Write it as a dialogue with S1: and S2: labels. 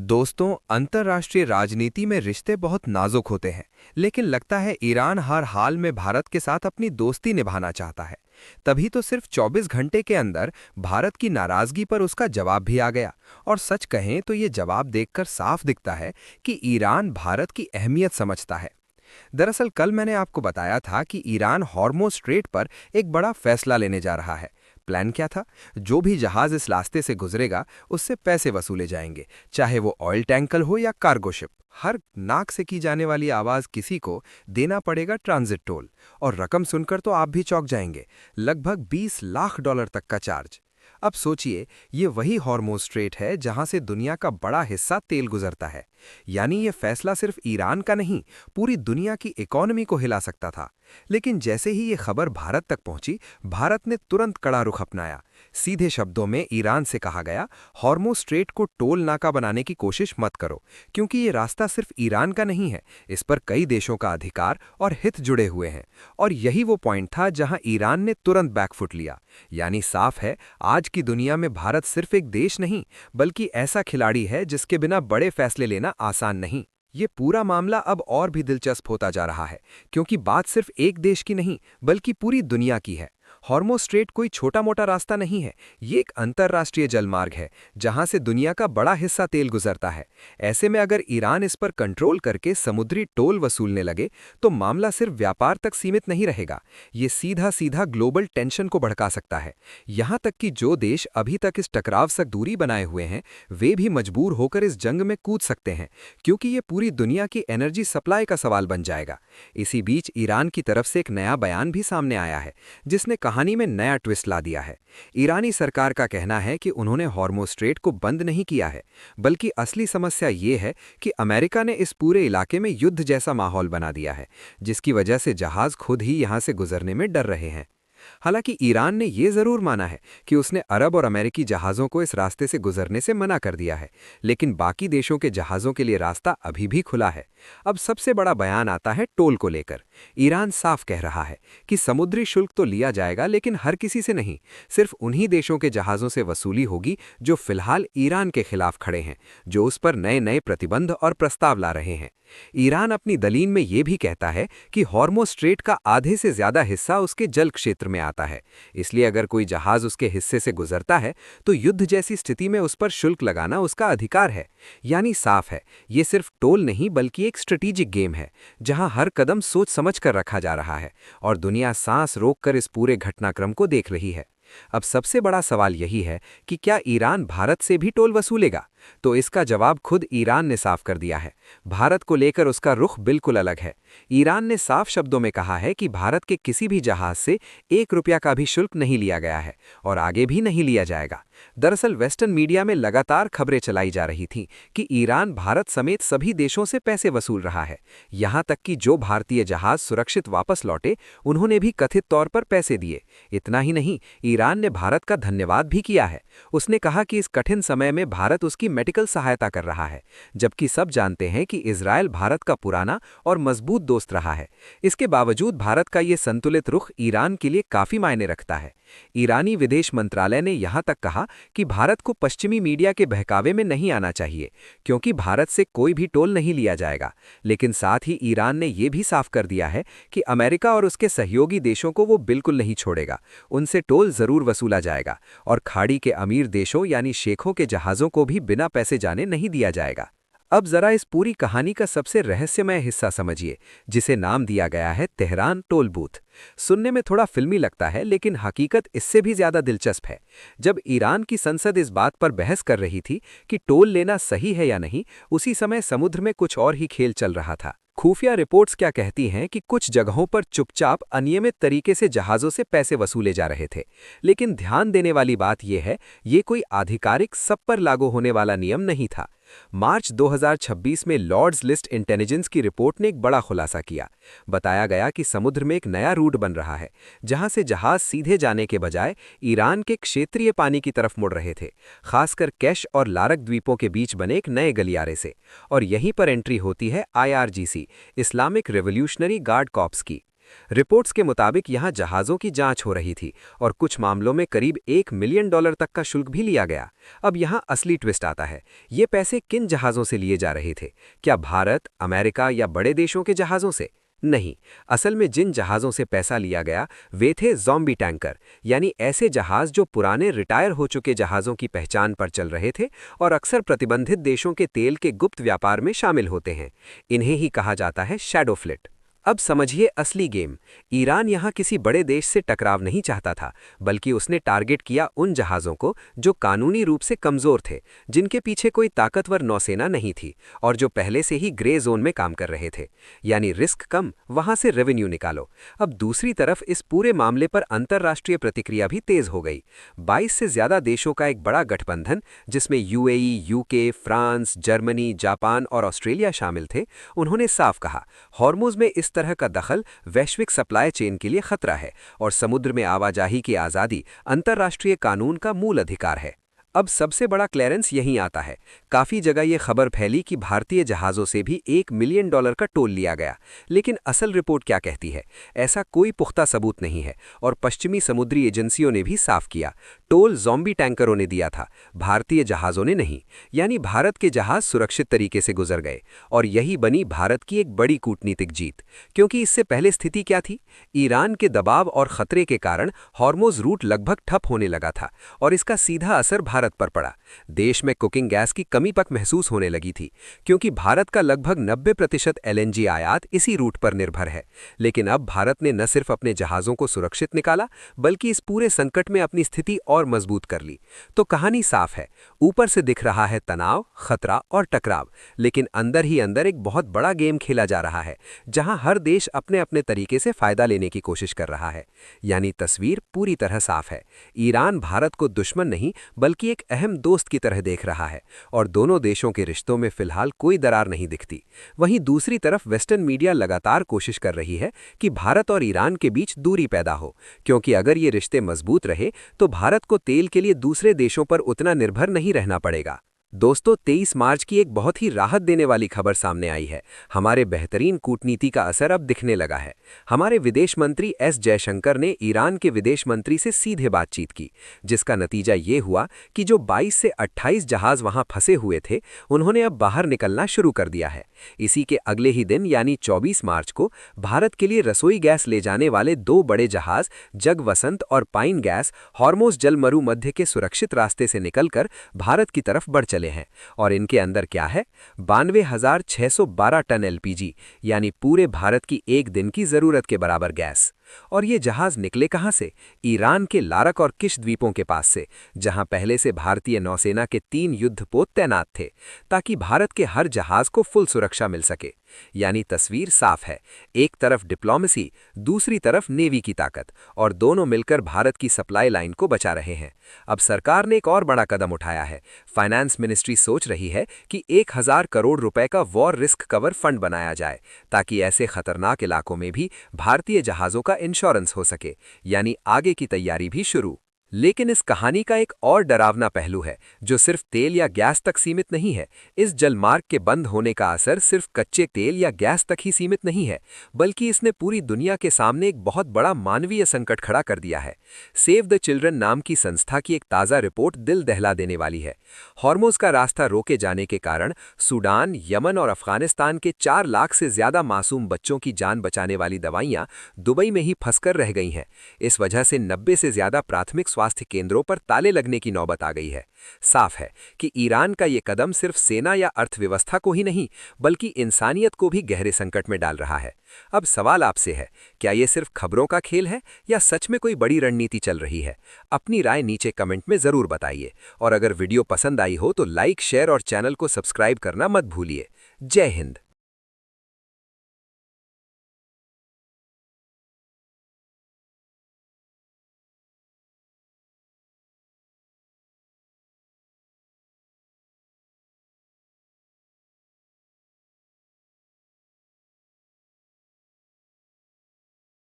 S1: दोस्तों, अंतर्राष्ट्रीय राजनीति में रिश्ते बहुत नाजुक होते हैं। लेकिन लगता है ईरान हर हाल में भारत के साथ अपनी दोस्ती निभाना चाहता है। तभी तो सिर्फ 24 घंटे के अंदर भारत की नाराजगी पर उसका जवाब भी आ गया। और सच कहें तो ये जवाब देखकर साफ दिखता है कि ईरान भारत की अहमियत समझता है। दरअसल कल मैंने आपको बताया था कि ईरान हॉर्मोज स्ट्रेट पर एक बड़ा फैसला लेने जा रहा है। प्लान क्या था? जो भी जहाज इस रास्ते से गुजरेगा उससे पैसे वसूले जाएंगे, चाहे वो ऑयल टैंकर हो या कार्गो शिप। हर नाक से की जाने वाली आवाज किसी को देना पड़ेगा ट्रांजिट टोल। और रकम सुनकर तो आप भी चौंक जाएंगे, लगभग 20 लाख डॉलर तक का चार्ज। अब सोचिए, ये वही हॉर्मोज स्ट्रेट है जहां से दुनिया का बड़ा हिस्सा तेल गुजरता है। यानी ये फैसला सिर्फ ईरान का नहीं, पूरी दुनिया की इकोनॉमी को हिला सकता था। लेकिन जैसे ही ये खबर भारत तक पहुंची, भारत ने तुरंत कड़ा रुख अपनाया। सीधे शब्दों में ईरान से कहा गया, हॉर्मोज स्ट्रेट को टोल नाका बनाने की कोशिश मत करो, क्योंकि ये रास्ता सिर्फ ईरान का नहीं है, इस पर कई देशों का अधिकार और हित जुड़े हुए हैं। और यही वो पॉइंट था जहां ईरान ने तुरंत बैकफुट लिया। यानी साफ है, आज की दुनिया में भारत सिर्फ एक देश नहीं, बल्कि ऐसा खिलाड़ी है जिसके बिना बड़े फैसले लेना आसान नहीं। ये पूरा मामला अब और भी दिलचस्प होता जा रहा है, क्योंकि बात सिर्फ एक देश की नहीं, बल्कि पूरी दुनिया की है। हॉर्मोज स्ट्रेट कोई छोटा मोटा रास्ता नहीं है, ये एक अंतर्राष्ट्रीय जलमार्ग है जहां से दुनिया का बड़ा हिस्सा तेल गुजरता है। ऐसे में अगर ईरान इस पर कंट्रोल करके समुद्री टोल वसूलने लगे, तो मामला सिर्फ व्यापार तक सीमित नहीं रहेगा, ये सीधा सीधा ग्लोबल टेंशन को भड़का सकता है। यहां तक कि जो देश अभी तक इस टकराव से दूरी बनाए हुए हैं, वे भी मजबूर होकर इस जंग में कूद सकते हैं, क्योंकि ये पूरी दुनिया की एनर्जी सप्लाई का सवाल बन जाएगा। इसी बीच ईरान की तरफ से एक नया बयान भी सामने आया है, जिसने कहानी में नया ट्विस्ट ला दिया है। ईरानी सरकार का कहना है कि उन्होंने हॉर्मोज स्ट्रेट को बंद नहीं किया है, बल्कि असली समस्या ये है कि अमेरिका ने इस पूरे इलाके में युद्ध जैसा माहौल बना दिया है, जिसकी वजह से जहाज खुद ही यहां से गुजरने में डर रहे हैं। हालांकि ईरान ने यह जरूर माना है कि उसने अरब और अमेरिकी जहाज़ों को इस रास्ते से गुजरने से मना कर दिया है, लेकिन बाकी देशों के जहाज़ों के लिए रास्ता अभी भी खुला है। अब सबसे बड़ा बयान आता है टोल को लेकर। ईरान साफ कह रहा है कि समुद्री शुल्क तो लिया जाएगा, लेकिन हर किसी से नहीं, सिर्फ उन्हीं देशों के जहाज़ों से वसूली होगी जो फिलहाल ईरान के खिलाफ खड़े हैं, जो उस पर नए नए प्रतिबंध और प्रस्ताव ला रहे हैं। ईरान अपनी दलील में यह भी कहता है कि हॉर्मोज स्ट्रेट का आधे से ज्यादा हिस्सा उसके जल क्षेत्र में आता है, इसलिए अगर कोई जहाज उसके हिस्से से गुजरता है तो युद्ध जैसी स्थिति में उस पर शुल्क लगाना उसका अधिकार है। यानी साफ है, ये सिर्फ टोल नहीं बल्कि एक स्ट्रेटेजिक गेम है, जहां हर कदम सोच समझ कर रखा जा रहा है और दुनिया सांस रोककर इस पूरे घटनाक्रम को देख रही है। अब सबसे बड़ा सवाल यही है कि क्या ईरान भारत से भी टोल वसूलेगा? तो इसका जवाब खुद ईरान ने साफ कर दिया है। भारत को लेकर उसका रुख बिल्कुल अलग है। ईरान ने साफ शब्दों में कहा है कि भारत के किसी भी जहाज से 1 रुपया का भी शुल्क नहीं लिया गया है और आगे भी नहीं लिया जाएगा। दरअसल वेस्टर्न मीडिया में लगातार खबरें चलाई जा रही थीं कि ईरान भारत समेत सभी देशों से पैसे वसूल रहा है। यहां तक कि जो भारतीय जहाज सुरक्षित वापस लौटे, उन्होंने भी कथित तौर पर पैसे दिए। इतना ही नहीं, ईरान ने भारत का धन्यवाद भी किया है। उसने कहा कि इस कठिन समय में भारत उसकी मेडिकल सहायता कर रहा है, जबकि सब जानते हैं कि इजरायल भारत का पुराना और मजबूत दोस्त रहा है। इसके बावजूद भारत का ये संतुलित रुख ईरान के लिए काफी मायने रखता है। ईरानी विदेश मंत्रालय ने यहां तक कहा कि भारत को पश्चिमी मीडिया के बहकावे में नहीं आना चाहिए, क्योंकि भारत से कोई भी टोल नहीं लिया जाएगा। लेकिन साथ ही ईरान ने यह भी साफ कर दिया है कि अमेरिका और उसके सहयोगी देशों को वो बिल्कुल नहीं छोड़ेगा, उनसे टोल जरूर वसूला जाएगा और खाड़ी के अमीर देशों यानी शेखों के जहाजों को भी बिना पैसे जाने नहीं दिया जाएगा। अब जरा इस पूरी कहानी का सबसे रहस्यमय हिस्सा समझिए, जिसे नाम दिया गया है तेहरान टोल बूथ। सुनने में थोड़ा फिल्मी लगता है, लेकिन हकीकत इससे भी ज्यादा दिलचस्प है। जब ईरान की संसद इस बात पर बहस कर रही थी कि टोल लेना सही है या नहीं, उसी समय समुद्र में कुछ और ही खेल चल रहा था। खुफिया रिपोर्ट्स क्या कहती हैं कि कुछ जगहों पर चुपचाप अनियमित तरीके से जहाज़ों से पैसे वसूले जा रहे थे। लेकिन ध्यान देने वाली बात यह है, ये कोई आधिकारिक सब पर लागू होने वाला नियम नहीं था। मार्च 2026 में लॉर्ड्स लिस्ट इंटेलिजेंस की रिपोर्ट ने एक बड़ा खुलासा किया। बताया गया कि समुद्र में एक नया रूट बन रहा है, जहां से जहाज सीधे जाने के बजाय ईरान के क्षेत्रीय पानी की तरफ मुड़ रहे थे, खासकर कैश और लारक द्वीपों के बीच बने एक नए गलियारे से। और यहीं पर एंट्री होती है IRGC, Islamic revolutionary guard corps की।
S2: रिपोर्ट्स के मुताबिक यहाँ जहाज़ों की जांच हो रही थी और कुछ मामलों में करीब $1 मिलियन तक का शुल्क भी लिया गया। अब यहाँ असली ट्विस्ट आता है, ये पैसे किन जहाज़ों से लिए जा रहे थे? क्या भारत, अमेरिका या बड़े देशों के जहाज़ों से? नहीं, असल में जिन जहाज़ों से पैसा लिया गया वे थे ज़ॉम्बी टैंकर, यानी ऐसे जहाज़ जो पुराने रिटायर हो चुके जहाज़ों की पहचान पर चल रहे थे और अक्सर प्रतिबंधित देशों के तेल के गुप्त व्यापार में शामिल होते हैं। इन्हें ही कहा जाता है शैडो फ्लीट। अब समझिए असली गेम। ईरान यहाँ किसी बड़े देश से टकराव नहीं चाहता था, बल्कि उसने टारगेट किया उन जहाज़ों को जो कानूनी रूप से कमज़ोर थे, जिनके पीछे कोई ताकतवर नौसेना नहीं थी और जो पहले से ही ग्रे जोन में काम कर रहे थे। यानी रिस्क कम, वहाँ से रेवेन्यू निकालो। अब दूसरी तरफ इस पूरे मामले पर अंतर्राष्ट्रीय प्रतिक्रिया भी तेज़ हो गई। 22 से ज़्यादा देशों का एक बड़ा गठबंधन, जिसमें UAE, UK, France, Germany, Japan और ऑस्ट्रेलिया शामिल थे, उन्होंने साफ कहा, हॉर्मुज़ में इस तरह का दखल वैश्विक सप्लाई चेन के लिए खतरा है और समुद्र में आवाजाही की आज़ादी अंतर्राष्ट्रीय कानून का मूल अधिकार है। अब सबसे बड़ा क्लियरेंस यहीं आता है। काफ़ी जगह ये खबर फैली कि भारतीय जहाज़ों से भी $1 मिलियन का टोल लिया गया, लेकिन असल रिपोर्ट क्या कहती है? ऐसा कोई पुख्ता सबूत नहीं है और पश्चिमी समुद्री एजेंसियों ने भी साफ किया, टोल ज़ॉम्बी टैंकरों ने दिया था, भारतीय जहाज़ों ने नहीं। यानी भारत के जहाज़ सुरक्षित तरीके से गुजर गए और यही बनी भारत की एक बड़ी कूटनीतिक जीत। क्योंकि इससे पहले स्थिति क्या थी? ईरान के दबाव और खतरे के कारण हॉर्मुज़ रूट लगभग ठप होने लगा था और इसका सीधा असर भारत पर पड़ा। देश में कुकिंग गैस की कमी पक महसूस होने लगी थी, क्योंकि भारत का लगभग 90% एलएनजी आयात इसी रूट पर निर्भर है। लेकिन अब भारत ने न सिर्फ अपने जहाज़ों को सुरक्षित निकाला, बल्कि इस पूरे संकट में अपनी स्थिति और मजबूत कर ली। तो कहानी साफ है, ऊपर से दिख रहा है तनाव, खतरा और टकराव, लेकिन अंदर ही अंदर एक बहुत बड़ा गेम खेला जा रहा है, जहां हर देश अपने अपने तरीके से फायदा लेने की कोशिश कर रहा है। यानी तस्वीर पूरी तरह साफ है। ईरान भारत को दुश्मन नहीं, बल्कि एक अहम दोस्त की तरह देख रहा है और दोनों देशों के रिश्तों में फिलहाल कोई दरार नहीं दिखती। वहीं दूसरी तरफ वेस्टर्न मीडिया लगातार कोशिश कर रही है कि भारत और ईरान के बीच दूरी पैदा हो, क्योंकि अगर ये रिश्ते मजबूत रहे तो भारत को तेल के लिए दूसरे देशों पर उतना निर्भर नहीं रहना पड़ेगा। दोस्तों, 23 मार्च की एक बहुत ही राहत देने वाली खबर सामने आई है। हमारे बेहतरीन कूटनीति का असर अब दिखने लगा है। हमारे विदेश मंत्री एस जयशंकर ने ईरान के विदेश मंत्री से सीधे बातचीत की, जिसका नतीजा ये हुआ कि जो 22 से 28 जहाज वहां फंसे हुए थे, उन्होंने अब बाहर निकलना शुरू कर दिया है। इसी के अगले ही दिन यानी 24 मार्च को भारत के लिए रसोई गैस ले जाने वाले 2 बड़े जहाज जगवसंत और पाइन गैस हॉर्मुज़ जलमरु मध्य के सुरक्षित रास्ते से निकलकर भारत की तरफ बढ़ चले हैं। और इनके अंदर क्या है? 92,612 टन एलपीजी, यानी पूरे भारत की एक दिन की जरूरत के बराबर गैस। और ये जहाज निकले कहां से? ईरान के लारक और किश द्वीपों के पास से, जहां पहले से भारतीय नौसेना के 3 युद्धपोत तैनात थे, ताकि भारत के हर जहाज को फुल सुरक्षा मिल सके। यानी तस्वीर साफ है, एक तरफ डिप्लोमेसी, दूसरी तरफ नेवी की ताकत, और दोनों मिलकर भारत की सप्लाई लाइन को बचा रहे हैं। अब सरकार ने एक और बड़ा कदम उठाया है। फाइनेंस मिनिस्ट्री सोच रही है कि 1000 करोड़ रुपए का वॉर रिस्क कवर फंड बनाया जाए, ताकि ऐसे खतरनाक इलाकों में भी भारतीय जहाजों का इंश्योरेंस हो सके। यानी आगे की तैयारी भी शुरू। लेकिन इस कहानी का एक और डरावना पहलू है, जो सिर्फ तेल या गैस तक सीमित नहीं है। इस जलमार्ग के बंद होने का असर सिर्फ कच्चे तेल या गैस तक ही सीमित नहीं है, बल्कि इसने पूरी दुनिया के सामने एक बहुत बड़ा मानवीय संकट खड़ा कर दिया है। सेव द चिल्ड्रन नाम की संस्था की एक ताज़ा रिपोर्ट दिल दहला देने वाली है। हॉर्मुज़ का रास्ता रोके जाने के कारण सूडान, यमन और अफगानिस्तान के 4 लाख से ज्यादा मासूम बच्चों की जान बचाने वाली दवाइयां दुबई में ही फंसकर रह गई हैं। इस वजह से 90 से ज्यादा प्राथमिक स्वास्थ्य केंद्रों पर ताले लगने की नौबत आ गई है। साफ है कि ईरान का ये कदम सिर्फ सेना या अर्थव्यवस्था को ही नहीं, बल्कि इंसानियत को भी गहरे संकट में डाल रहा है। अब सवाल आपसे है, क्या ये सिर्फ खबरों का खेल है या सच में कोई बड़ी रणनीति चल रही है? अपनी राय नीचे कमेंट में जरूर बताइए, और अगर वीडियो पसंद आई हो तो लाइक, शेयर और चैनल को सब्सक्राइब करना मत भूलिए। जय हिंद।